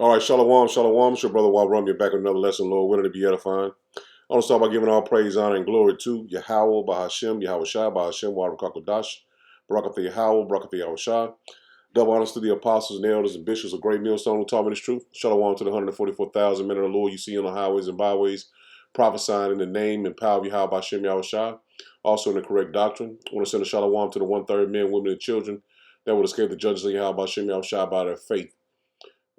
All right, shalom, shalom. It's your brother Rum. You're back with another lesson, Lord, willing to be edifying. I want to start by giving all praise, honor, and glory to Yahweh, Bahashem, Yahweh Shai, Bahashem, Warakakodash, Barakatha Yahweh, Barakatha Yahweh Shai. Double honors to the apostles and elders and bishops of Great Millstone who taught me this truth. Shalom to the 144,000 men of the Lord you see on the highways and byways, prophesying in the name and power of Yahweh, Bahashem, Yahweh Shai. Also in the correct doctrine. I want to send a shalom to the one-third men, women, and children that would escape the judges of Yahweh, Bahashem, Yahweh Shai by their faith.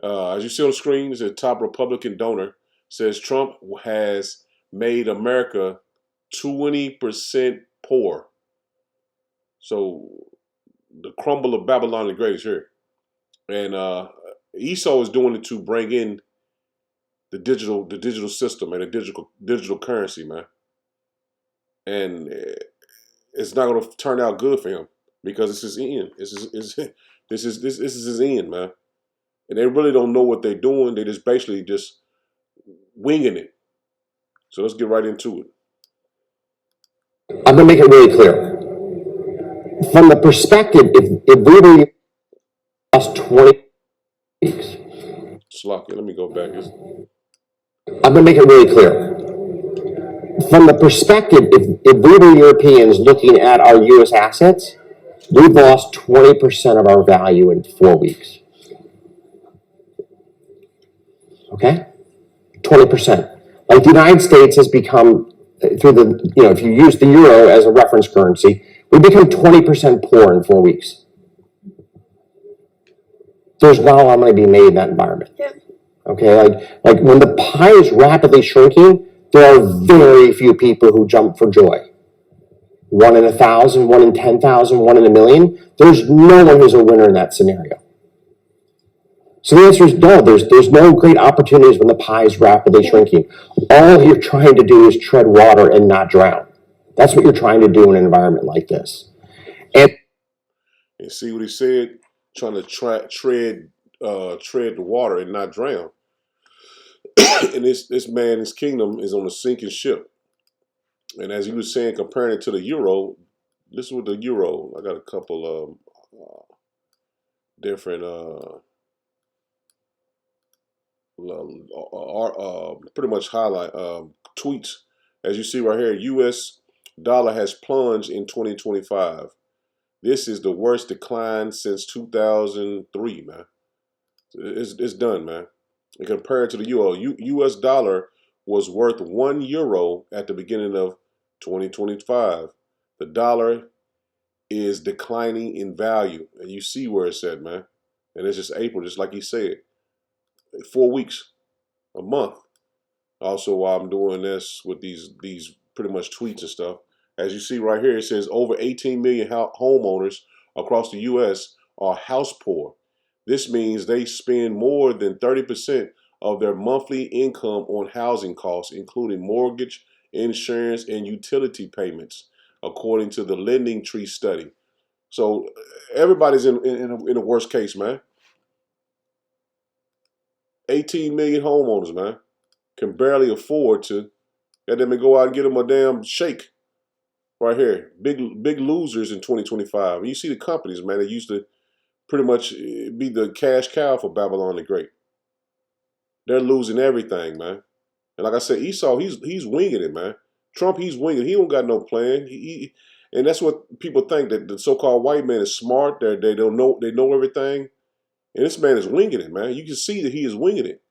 As you see on the screen, the top Republican donor says Trump has made America 20% poor. So the crumble of Babylon the Great is here. And Esau is doing it to bring in the digital system and the digital currency, man. And it's not going to turn out good for him because this is end. This is his end, man. And they really don't know what they're doing. They just basically just winging it. So let's get right into it. I'm going to make it really clear. From the perspective, if we were lost 20 weeks. Slocky, let me go back. I'm going to make it really clear. From the perspective, if we were Europeans looking at our U.S. assets, we've lost 20% of our value in 4 weeks. Okay? 20%. Like the United States has become, through the, if you use the euro as a reference currency, we become 20% poor in 4 weeks. There's not a lot of money being made in that environment. Yeah. Okay, like when the pie is rapidly shrinking, there are very few people who jump for joy. 1 in 1,000, 1 in 10,000, 1 in a million. There's no one who's a winner in that scenario. So the answer is no. There's no great opportunities when the pie is rapidly shrinking. All you're trying to do is tread water and not drown. That's what you're trying to do in an environment like this. And see what he said, trying to tread the water and not drown. And this man, his kingdom is on a sinking ship. And as he was saying, comparing it to the euro, this is what the euro. I got a couple of different pretty much highlight tweets. As you see right here, U.S. dollar has plunged in 2025. This is the worst decline since 2003, man. It's done, man. And compared to the euro, U.S. dollar was worth €1 at the beginning of 2025. The dollar is declining in value, and you see where it's at, man. And it's just April, just like he said. 4 weeks, a month. Also, while I'm doing this with these pretty much tweets and stuff, as you see right here, it says over 18 million homeowners across the U.S. are house poor. This means they spend more than 30% of their monthly income on housing costs, including mortgage, insurance, and utility payments, according to the Lending Tree study. So everybody's in a worst case, man. 18 million homeowners, man, can barely afford to let them go out and get them a damn shake. Right here, big losers in 2025. And you see the companies, man, that used to pretty much be the cash cow for Babylon the Great. They're losing everything, man. And like I said, Esau, he's winging it, man. Trump, he's winging it. He don't got no plan. And that's what people think, that the so-called white man is smart. They don't know, they know everything. And this man is winging it, man. You can see that he is winging it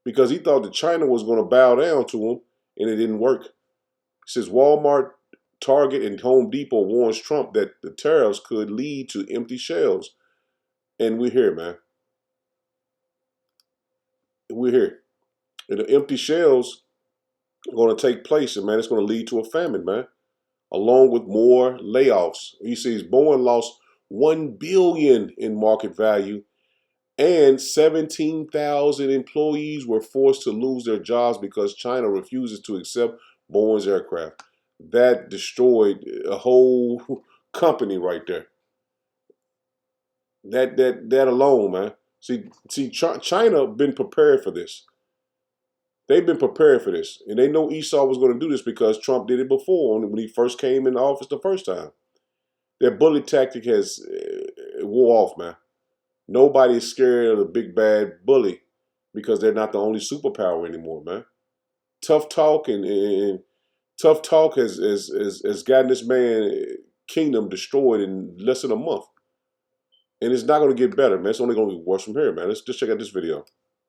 because he thought that China was going to bow down to him, and it didn't work. He says Walmart, Target, and Home Depot warns Trump that the tariffs could lead to empty shelves. And we're here, man. We're here. And the empty shelves are going to take place, and man, it's going to lead to a famine, man, along with more layoffs. He says Boeing lost $1 billion in market value, and 17,000 employees were forced to lose their jobs because China refuses to accept Boeing's aircraft. That destroyed a whole company right there. That alone, man. See, China been prepared for this. They've been prepared for this, and they know Esau was going to do this because Trump did it before when he first came in office the first time. Their bully tactic has wore off, man. Nobody is scared of the big bad bully. because they're not the only superpower anymore, man. Tough talk and tough talk has gotten this man kingdom destroyed in less than a month. And it's not going to get better, man. It's only going to get worse from here, man. Let's just check out this video.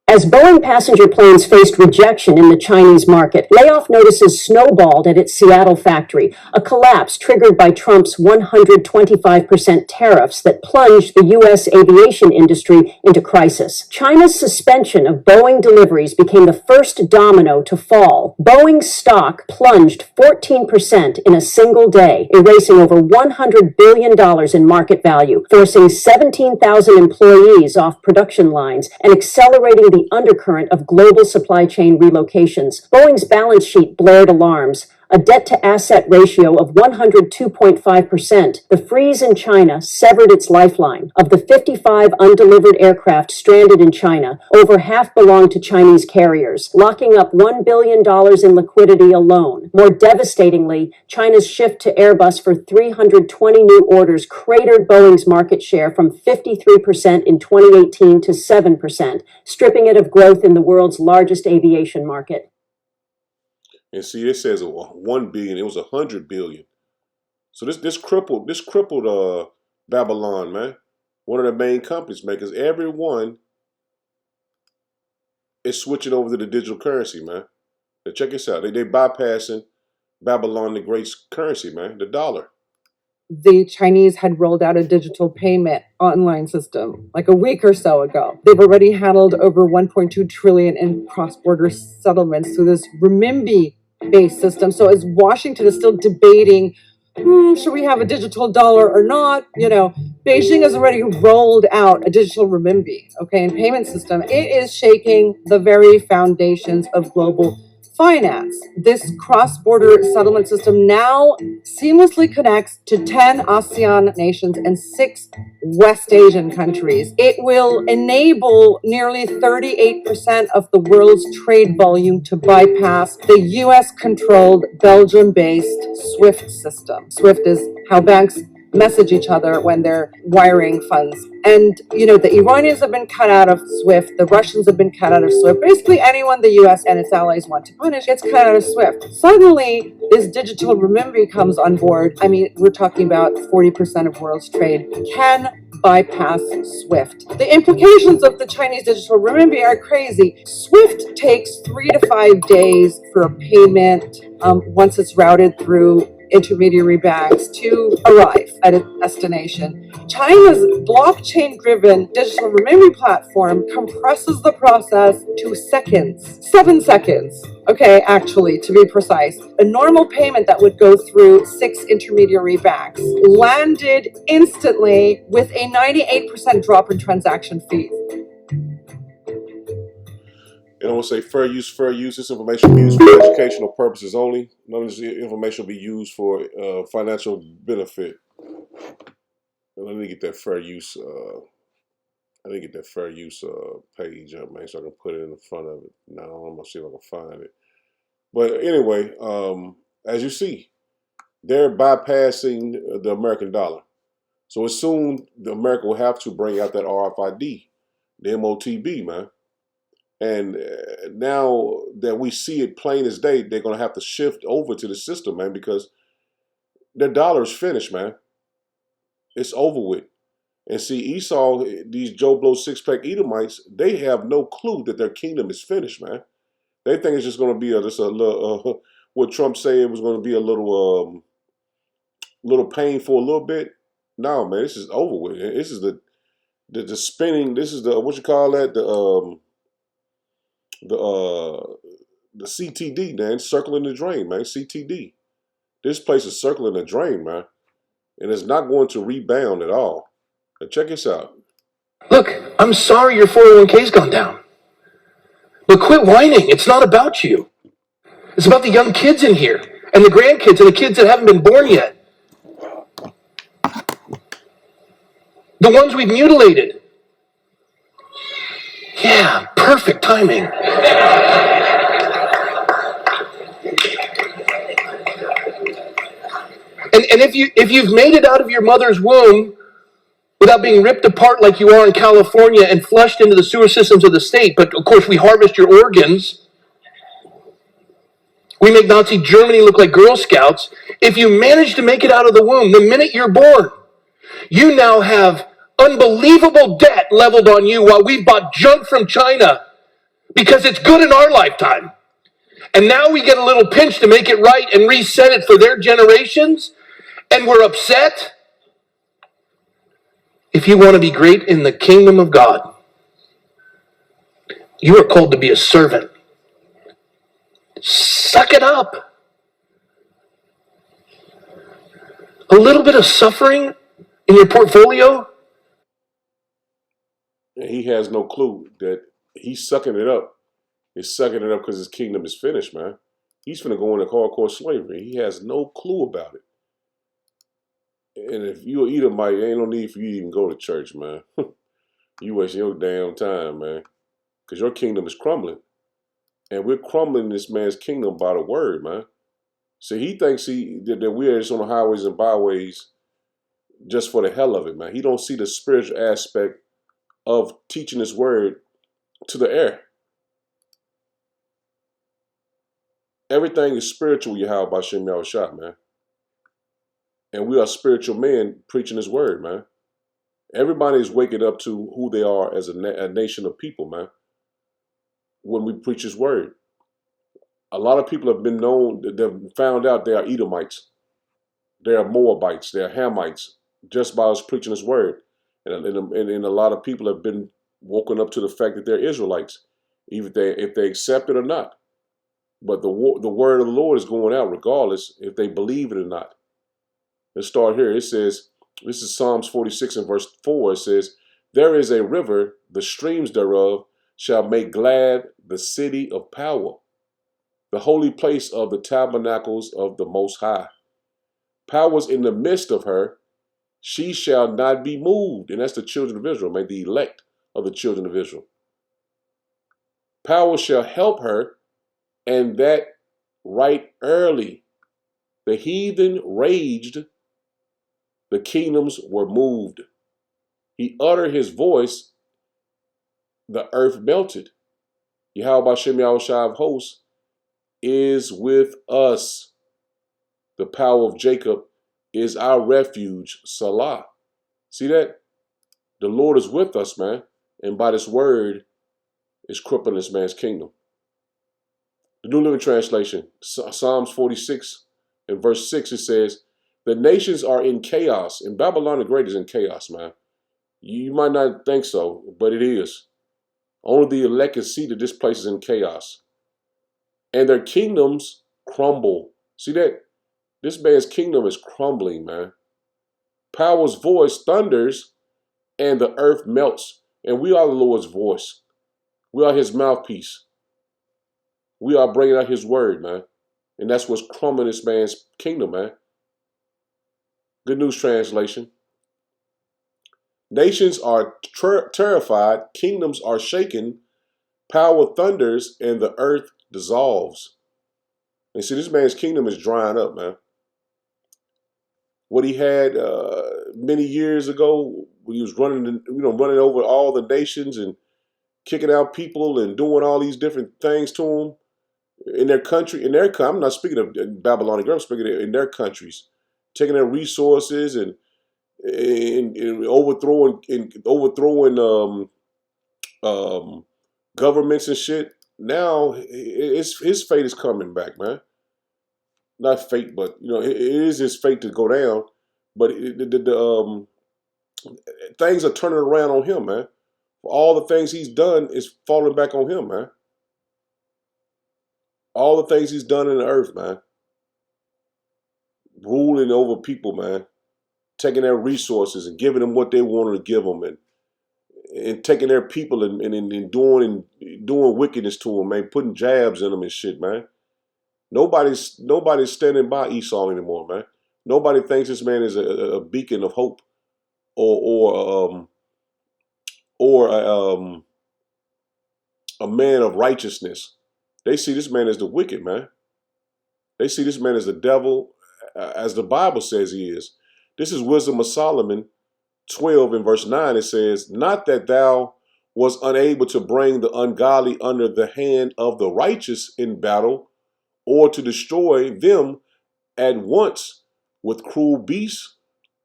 As Boeing passenger planes faced rejection in the Chinese market, layoff notices snowballed at its Seattle factory, a collapse triggered by Trump's 125% tariffs that plunged the U.S. aviation industry into crisis. China's suspension of Boeing deliveries became the first domino to fall. Boeing's stock plunged 14% in a single day, erasing over $100 billion in market value, forcing 17,000 employees off production lines and accelerating the undercurrent of global supply chain relocations. Boeing's balance sheet blared alarms. A debt-to-asset ratio of 102.5%. The freeze in China severed its lifeline. Of the 55 undelivered aircraft stranded in China, over half belong to Chinese carriers, locking up $1 billion in liquidity alone. More devastatingly, China's shift to Airbus for 320 new orders cratered Boeing's market share from 53% in 2018 to 7%, stripping it of growth in the world's largest aviation market. And see, it says 1 billion. It was 100 billion. So this crippled Babylon, man. One of the main companies, man, because everyone is switching over to the digital currency, man. Now check this out. They bypassing Babylon, the great currency, man, the dollar. The Chinese had rolled out a digital payment online system like a week or so ago. They've already handled over 1.2 trillion in cross-border settlements through this renminbi-based system. So as Washington is still debating, should we have a digital dollar or not? Beijing has already rolled out a digital renminbi, and payment system. It is shaking the very foundations of global finance. This cross-border settlement system now seamlessly connects to 10 ASEAN nations and 6 West Asian countries. It will enable nearly 38% of the world's trade volume to bypass the US-controlled Belgium-based SWIFT system. SWIFT is how banks message each other when they're wiring funds. And, the Iranians have been cut out of SWIFT. The Russians have been cut out of SWIFT. Basically, anyone the US and its allies want to punish gets cut out of SWIFT. Suddenly, this digital renminbi comes on board. We're talking about 40% of world's trade can bypass SWIFT. The implications of the Chinese digital renminbi are crazy. SWIFT takes 3 to 5 days for a payment once it's routed through intermediary banks to arrive at its destination. China's blockchain-driven digital renminbi platform compresses the process to seconds. 7 seconds. Actually, to be precise. A normal payment that would go through 6 intermediary banks landed instantly with a 98% drop in transaction fees. And I want to say fair use, fair use. This information will be used for educational purposes only. None of this information will be used for financial benefit. And let me get that fair use. I didn't get that fair use page up, man, so I can put it in the front of it. Now I'm gonna see if I can find it. But anyway, as you see, they're bypassing the American dollar. So as soon America will have to bring out that RFID, the MOTB, man. And now that we see it plain as day, they're going to have to shift over to the system, man, because their dollar is finished, man. It's over with. And see, Esau, these Joe Blow six-pack Edomites, they have no clue that their kingdom is finished, man. They think it's just going to be just a little, what Trump said it was going to be a little pain for a little bit. No, man, this is over with. This is the spinning. This is the, what you call that? The CTD, man, circling the drain, man. CTD. This place is circling the drain, man. And it's not going to rebound at all. Now check this out. Look, I'm sorry your 401k's gone down. But quit whining. It's not about you. It's about the young kids in here, and the grandkids, and the kids that haven't been born yet. The ones we've mutilated. Yeah, perfect timing. And if you've made it out of your mother's womb, without being ripped apart like you are in California and flushed into the sewer systems of the state. But of course, we harvest your organs. We make Nazi Germany look like Girl Scouts. If you manage to make it out of the womb the minute you're born, you now have unbelievable debt leveled on you while we bought junk from China because it's good in our lifetime. And now we get a little pinch to make it right and reset it for their generations, and we're upset. If you want to be great in the kingdom of God, you are called to be a servant. Suck it up. A little bit of suffering in your portfolio. And he has no clue that he's sucking it up. He's sucking it up because his kingdom is finished, man. He's going to go into hardcore slavery. He has no clue about it. And if you're an Edomite, ain't no need for you to even go to church, man. You wasting your damn time, man. Because your kingdom is crumbling. And we're crumbling this man's kingdom by the word, man. So he thinks that we're just on the highways and byways just for the hell of it, man. He don't see the spiritual aspect of teaching his word to the air. Everything is spiritual, Yahweh Bashem Yahushua, man. And we are spiritual men preaching his word, man. Everybody is waking up to who they are as a nation of people, man, when we preach his word. A lot of people have been known, they've found out they are Edomites. They are Moabites. They are Hamites, just by us preaching his word. And a lot of people have been woken up to the fact that they're Israelites, even if they accept it or not. But the word of the Lord is going out regardless if they believe it or not. Let's start here. It says, this is Psalms 46 and verse 4. It says, there is a river, the streams thereof shall make glad the city of power, the holy place of the tabernacles of the Most High. Power's in the midst of her, she shall not be moved. And that's the children of Israel, man, the elect of the children of Israel. Power shall help her, and that right early. The heathen raged, the kingdoms were moved. He uttered his voice, the earth melted. Yahweh Bashem Yahushua of hosts is with us. The power of Jacob is our refuge, Salah. See that? The Lord is with us, man. And by this word is crippling this man's kingdom. The New Living Translation, Psalms 46 and verse 6, it says, the nations are in chaos. And Babylon the Great is in chaos, man. You might not think so, but it is. Only the elect can see that this place is in chaos. And their kingdoms crumble. See that? This man's kingdom is crumbling, man. Power's voice thunders and the earth melts. And we are the Lord's voice. We are his mouthpiece. We are bringing out his word, man. And that's what's crumbling this man's kingdom, man. Good News Translation. Nations are terrified, kingdoms are shaken, power thunders, and the earth dissolves. And see, this man's kingdom is drying up, man. What he had many years ago, when he was running over all the nations and kicking out people and doing all these different things to them in their country, I'm not speaking of Babylonian, I'm speaking in their countries, taking their resources and overthrowing governments and shit. Now his fate is coming back, man. Not fate, but it is his fate to go down. But things are turning around on him, man. All the things he's done is falling back on him, man. All the things he's done in the earth, man. Ruling over people, man. Taking their resources and giving them what they wanted to give them, and taking their people and doing wickedness to them, man. Putting jabs in them and shit, man. Nobody's standing by Esau anymore, man. Nobody thinks this man is a beacon of hope or a man of righteousness. They see this man as the wicked, man. They see this man as the devil, as the Bible says he is. This is wisdom of Solomon, 12 in verse 9, it says, not that thou was unable to bring the ungodly under the hand of the righteous in battle, or to destroy them at once with cruel beasts,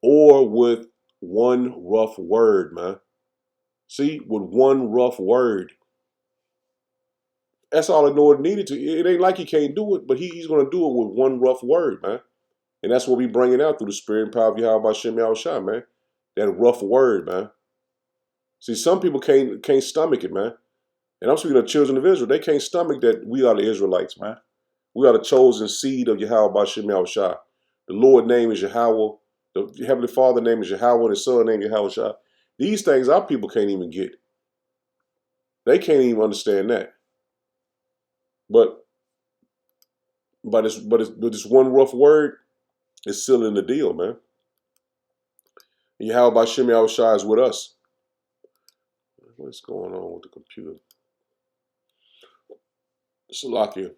or with one rough word, man. See, with one rough word. That's all I know it needed to. It ain't like he can't do it, but he's going to do it with one rough word, man. And that's what we bringing out through the spirit and power of Yahweh Shem Yahushua, man. That rough word, man. See, some people can't stomach it, man. And I'm speaking of children of Israel. They can't stomach that we are the Israelites, man. We are the chosen seed of Yahweh Shem Yahushua. The Lord name is Yahweh. The Heavenly Father name is Yahweh. And the Son name is Yahushua. These things our people can't even get. They can't even understand that. But this one rough word is sealing the deal, man. And Yahweh Shem Yahushua is with us. What's going on with the computer? Salakia.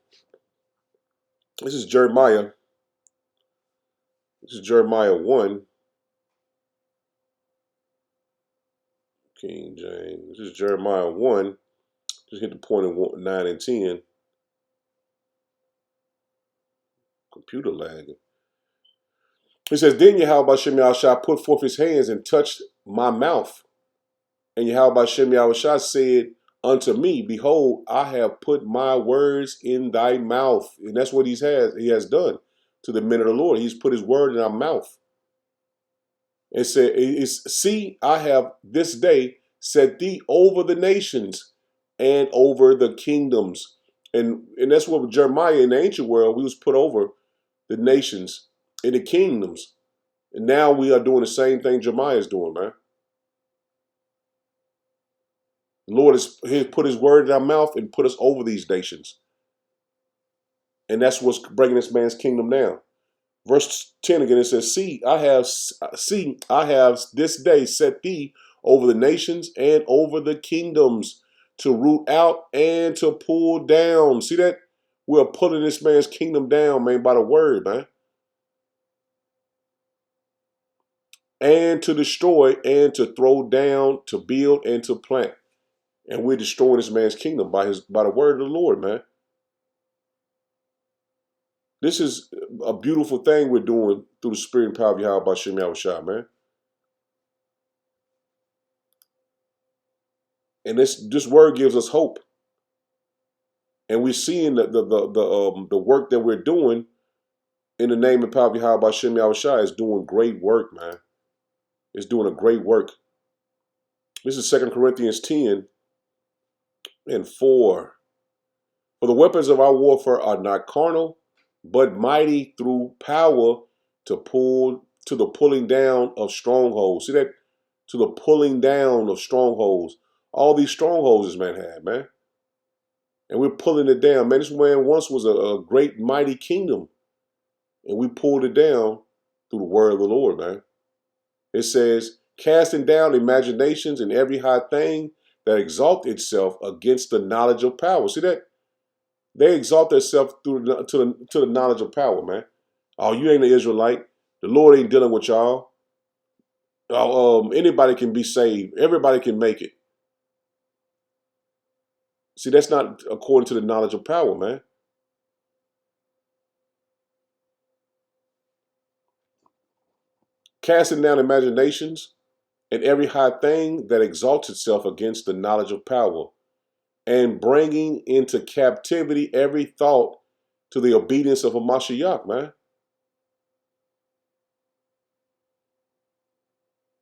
This is Jeremiah. This is Jeremiah 1. King James. This is Jeremiah 1. Just hit the point of 9 and 10. Computer lagging. It says, then Yahweh Shem Yahushua put forth his hands and touched my mouth. And Yahweh Shem Yahushua said unto me, behold, I have put my words in thy mouth. And that's what he has done to the men of the Lord. He's put his word in our mouth. And said, see, I have this day set thee over the nations and over the kingdoms. And that's what Jeremiah in the ancient world, we was put over the nations and the kingdoms. And now we are doing the same thing Jeremiah is doing, man. The Lord has put his word in our mouth and put us over these nations. And that's what's bringing this man's kingdom down. Verse 10 again, it says, see, I have this day set thee over the nations and over the kingdoms to root out and to pull down. See that? We're pulling this man's kingdom down, man, by the word, man. And to destroy and to throw down, to build and to plant. And we're destroying this man's kingdom by the word of the Lord, man. This is a beautiful thing we're doing through the spirit and power of Yahweh Shem Yahushua, man. And this word gives us hope. And we're seeing the work that we're doing in the name and power of Yahweh Shem Yahushua is doing great work, man. It's doing a great work. This is 2 Corinthians 10 and 4. For the weapons of our warfare are not carnal, but mighty through power to the pulling down of strongholds. See that? To the pulling down of strongholds. All these strongholds this man had, man. And we're pulling it down. Man, this man once was a great, mighty kingdom. And we pulled it down through the word of the Lord, man. It says, casting down imaginations and every high thing that exalt itself against the knowledge of power. See that? They exalt themselves to the knowledge of power, man. Oh, you ain't an Israelite. The Lord ain't dealing with y'all. Anybody can be saved. Everybody can make it. See, that's not according to the knowledge of power, man. Casting down imaginations and every high thing that exalts itself against the knowledge of power, and bringing into captivity every thought to the obedience of a Mashiach, man.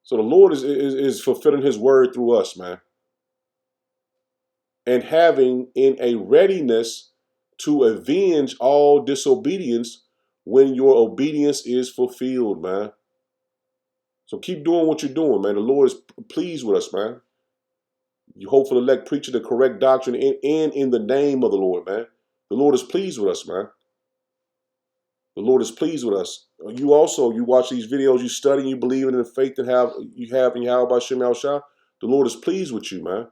So the Lord is fulfilling his word through us, man. And having in a readiness to avenge all disobedience when your obedience is fulfilled, man. So keep doing what you're doing, man. The Lord is pleased with us, man. You hopefully elect preaching the correct doctrine and in the name of the Lord, man. The Lord is pleased with us, man. The Lord is pleased with us. You watch these videos, you study, you believe in the faith that you have in Yahweh Shem Yahushua. The Lord is pleased with you, man.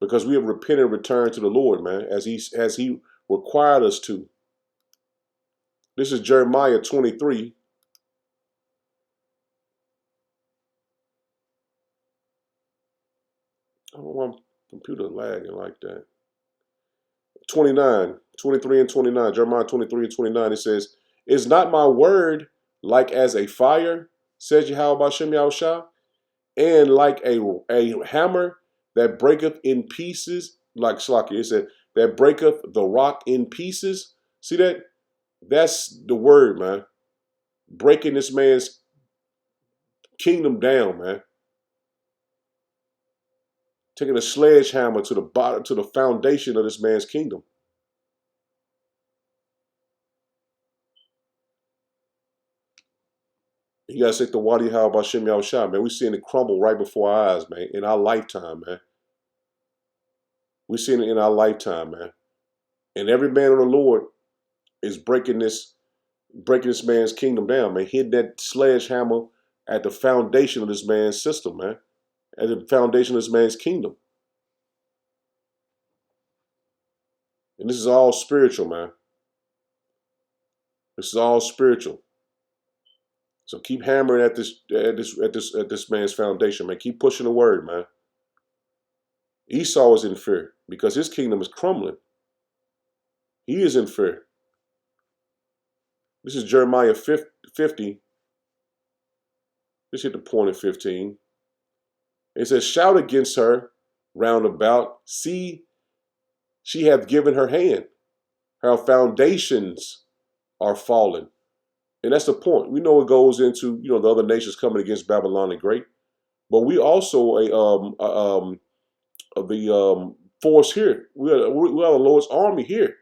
Because we have repented and returned to the Lord, man, as he required us to. This is Jeremiah 23 I don't know why my computer lagging like that. 29, 23 and 29, Jeremiah 23 and 29, it says, is not my word like as a fire, says Yahweh Bashem Yahushua, and like a hammer that breaketh in pieces, like Shlaki, it said, that breaketh the rock in pieces. See that? That's the word, man. Breaking this man's kingdom down, man. Taking a sledgehammer to the bottom, to the foundation of this man's kingdom. You gotta say the Wadi How about Shem Yahushua, man. We seeing it crumble right before our eyes, man, in our lifetime, man. We seeing it in our lifetime, man. And every man of the Lord is breaking this man's kingdom down, man. Hitting that sledgehammer at the foundation of this man's system, man. At the foundation of this man's kingdom. And this is all spiritual, man. This is all spiritual. So keep hammering at this man's foundation, man. Keep pushing the word, man. Esau is in fear because his kingdom is crumbling. He is in fear. This is Jeremiah 50. Let's hit the point at 15. It says, shout against her round about. See, she hath given her hand. Her foundations are fallen. And that's the point. We know it goes into, the other nations coming against Babylon the Great. But we also the force here. We are the Lord's army here.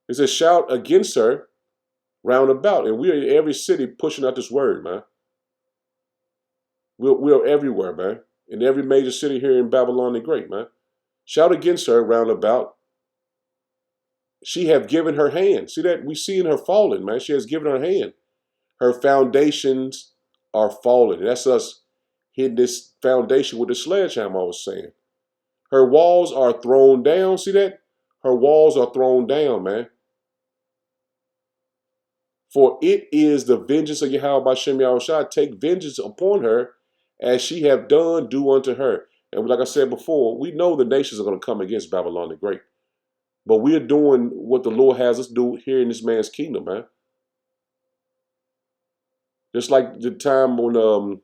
It says, shout against her round about. And we are in every city pushing out this word, man. We are everywhere, man. In every major city here in Babylon the Great, man. Shout against her round about. She hath given her hand. See that? We seeing her falling, man. She has given her hand. Her foundations are falling. That's us hitting this foundation with the sledgehammer I was saying. Her walls are thrown down. See that? Her walls are thrown down, man. For it is the vengeance of Yahweh Bashem Yahushua. Take vengeance upon her as she have done, do unto her. And like I said before, we know the nations are going to come against Babylon the Great. But we are doing what the Lord has us do here in this man's kingdom, man. Just like the time when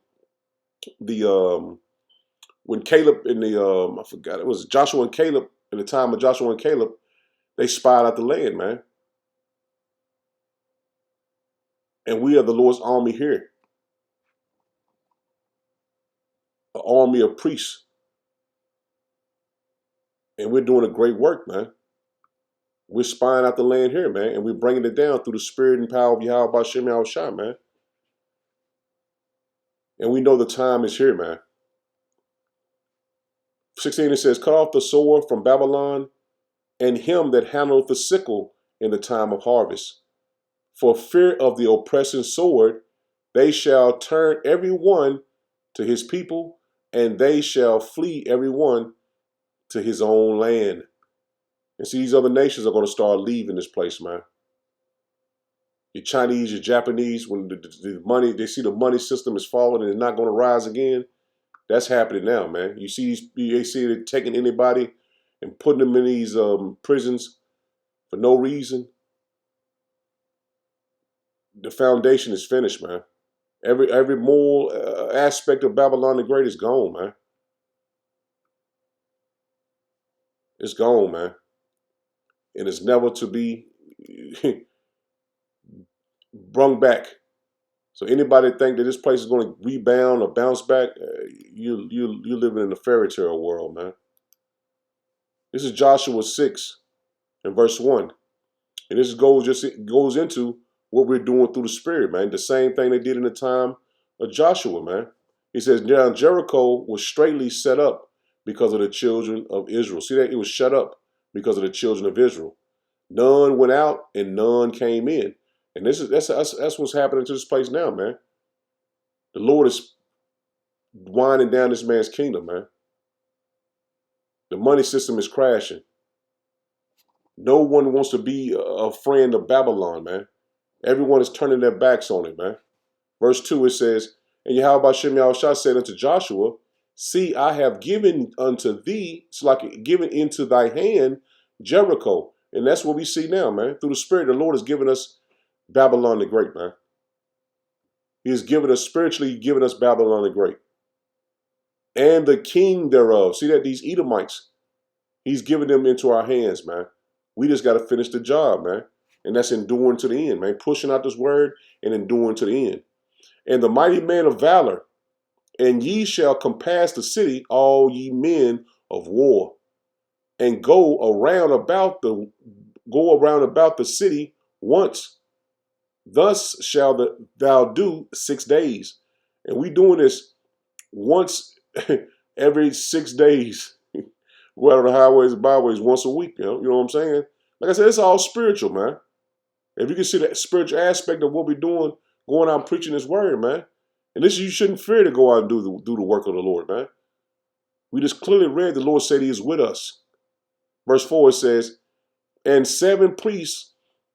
Caleb and I forgot, it was Joshua and Caleb, in the time of Joshua and Caleb, they spied out the land, man. And we are the Lord's army here. An army of priests. And we're doing a great work, man. We're spying out the land here, man. And we're bringing it down through the spirit and power of Yahweh Bashem Yahushua, man. And we know the time is here, man. 16, it says, cut off the sword from Babylon and him that handleth the sickle in the time of harvest. For fear of the oppressing sword, they shall turn every one to his people, and they shall flee every one to his own land. And see, these other nations are going to start leaving this place, man. Your Chinese, your Japanese, when the money, they see the money system is falling and it's not going to rise again. That's happening now, man. You see, they see it taking anybody and putting them in these prisons for no reason. The foundation is finished, man. Every moral aspect of Babylon the Great is gone, man. It's gone, man. And it's never to be brung back. So anybody think that this place is going to rebound or bounce back, you living in a fairy tale world, man. This is Joshua 6 and verse 1. And this goes into what we're doing through the Spirit, man. The same thing they did in the time of Joshua, man. He says, now Jericho was straightly set up because of the children of Israel. See that? It was shut up because of the children of Israel. None went out and none came in. And that's what's happening to this place now, man. The Lord is winding down this man's kingdom, man. The money system is crashing. No one wants to be a friend of Babylon, man. Everyone is turning their backs on it, man. Verse 2, it says, and Yahweh Bashem Yahushua said unto Joshua, See, I have given unto thee, it's like given into thy hand Jericho. And that's what we see now, man. Through the Spirit, the Lord has given us Babylon the Great, man. He has given us, spiritually given us Babylon the Great. And the king thereof. See that these Edomites, he's given them into our hands, man. We just got to finish the job, man. And that's enduring to the end, man. Pushing out this word and enduring to the end. And the mighty man of valor, and ye shall compass the city, all ye men of war, and go around about the city once. Thus shall thou do 6 days. And we doing this once every 6 days. Go out on the highways and byways once a week. You know what I'm saying? Like I said, it's all spiritual, man. If you can see that spiritual aspect of what we're doing, going out and preaching this word, man. And this, you shouldn't fear to go out and do the work of the Lord, man. We just clearly read the Lord said he is with us. Verse 4 it says, and 7 priests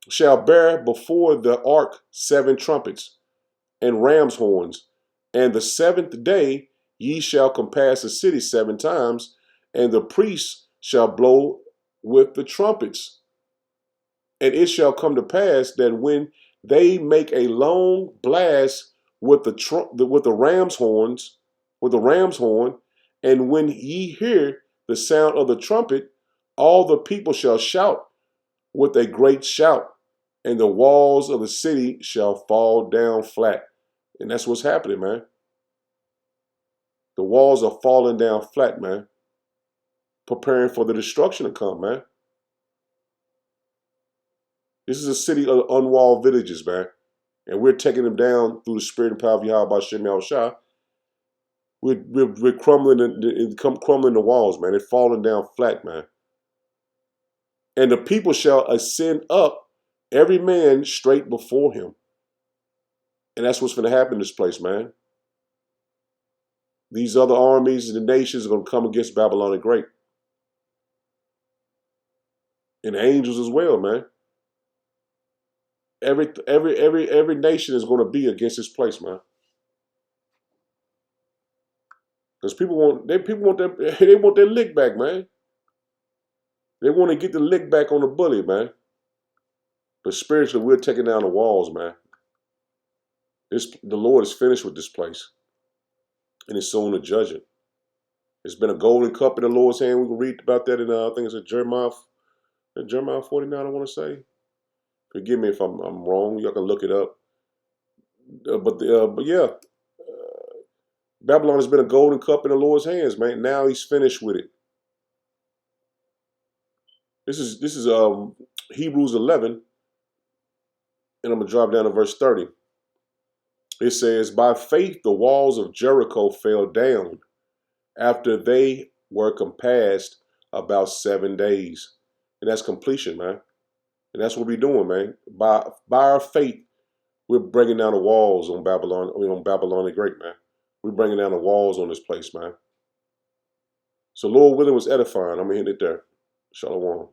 shall bear before the ark 7 trumpets and ram's horns. And the 7th day ye shall compass the city 7 times, and the priests shall blow with the trumpets. And it shall come to pass that when they make a long blast with the ram's horn, and when ye hear the sound of the trumpet, all the people shall shout with a great shout, and the walls of the city shall fall down flat. And that's what's happening, man. The walls are falling down flat, man. Preparing for the destruction to come, man. This is a city of unwalled villages, man. And we're taking them down through the spirit and power of Yahweh Shem Yahushua. We're crumbling the walls, man. They're falling down flat, man. And the people shall ascend up, every man straight before him. And that's what's going to happen in this place, man. These other armies and the nations are going to come against Babylon the Great. And the angels as well, man. Every nation is going to be against this place, man. Because people want their lick back, man. They want to get the lick back on the bully, man. But spiritually, we're taking down the walls, man. The Lord is finished with this place, and it's soon to judge it. It's been a golden cup in the Lord's hand. We can read about that in I think it's Jeremiah 49. I want to say. Forgive me if I'm wrong. Y'all can look it up. But yeah, Babylon has been a golden cup in the Lord's hands, man. Now He's finished with it. This is Hebrews 11, and I'm gonna drop down to verse 30. It says, "By faith the walls of Jericho fell down after they were compassed about 7 days," and that's completion, man. And that's what we're doing, man. By our faith, we're bringing down the walls on Babylon. On Babylon the Great, man. We're bringing down the walls on this place, man. So Lord willing was edifying. I'm gonna hit it there. Shalom.